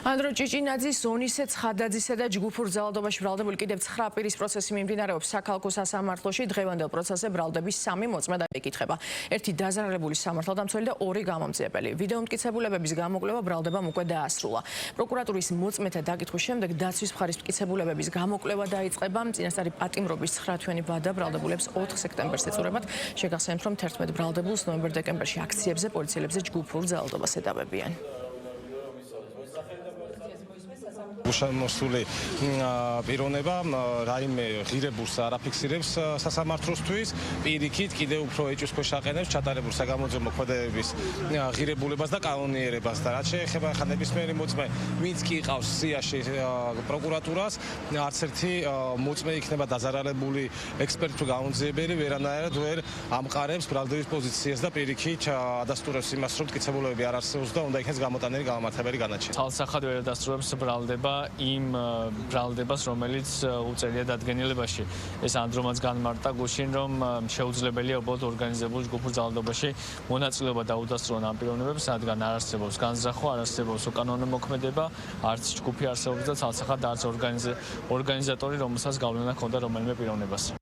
ანდრო ჭიჭინაძის, ონისე ცხადაძისა და ჯგუფურ ძალადობაში ბრალდებული კიდევ 9 პირის პროცესი მიმდინარეობს საქალაქო სასამართლოში. დღევანდელ პროცესზე ბრალდების 3 მოწმე დაიკითხება. ერთი დაზარალებული სამართალდამცველი და 2 გამომძიებელი. ვიდეომტკიცებულებების გამოკვლევა ბრალდებამ უკვე დაასრულა. პროკურატურის მოწმეთა დაკითხვის შემდეგ დაცვის მხარის მტკიცებულებების გამოკვლევა დაიწყება. წინასწარი პატიმრობის 9 თვიანი ვადა ბრალდებულებს 4 სექტემბერს ეწურებათ. შეგახსენებთ, რომ 11 ბრალდებულს ნოემბერ-დეკემბერში აქციებზე პოლიციელებზე ჯგუფურ ძალადობას ედავებიან. უშამოსული პიროვნება რაიმე ღირებულს არ აფიქსირებს სასამართლოსთვის, პირიქით კიდევ უფრო ეჭვის ქვეშ აყენებს ჩატარებულ საგამოძიებო მოქმედებების ღირებულებას და კანონიერებას და რაც შეეხება ხა ნებისმიერი მოწმე, ვინც კი ყავს სიაში პროკურატურას, არც ერთი მოწმე იქნება დაზარალებული ექსპერტი თუ გამომძიებელი ვერანაირად ვერ ამყარებს ბრალდების პოზიციას და პირიქით ადასტურებს იმას, რომ მტკიცებულებები არ არსებობს და უნდა იქნეს გამოტანილი გამამართებელი განაჩენი. თალსახად ვერ ადასტურებს ბრალდება იმ ბრალდებას, რომელიც უწევია დადგენილებაში. ეს ანდრომაც განმარტა გუშინ, რომ შეუძლებელია უბრალოდ ორგანიზებულ ჯგუფურ ძალადობაში მონაწილეობა დაუდასტურონ ამ პიროვნებებს, რადგან არ არსებობს განზრახვა, არ არსებობს უკანონო მოქმედება, არც ჯგუფი არსებობს და თალსახად არც ორგანიზატორი, რომელსაც გავლენა ჰქონდა რომელიმე პიროვნებას.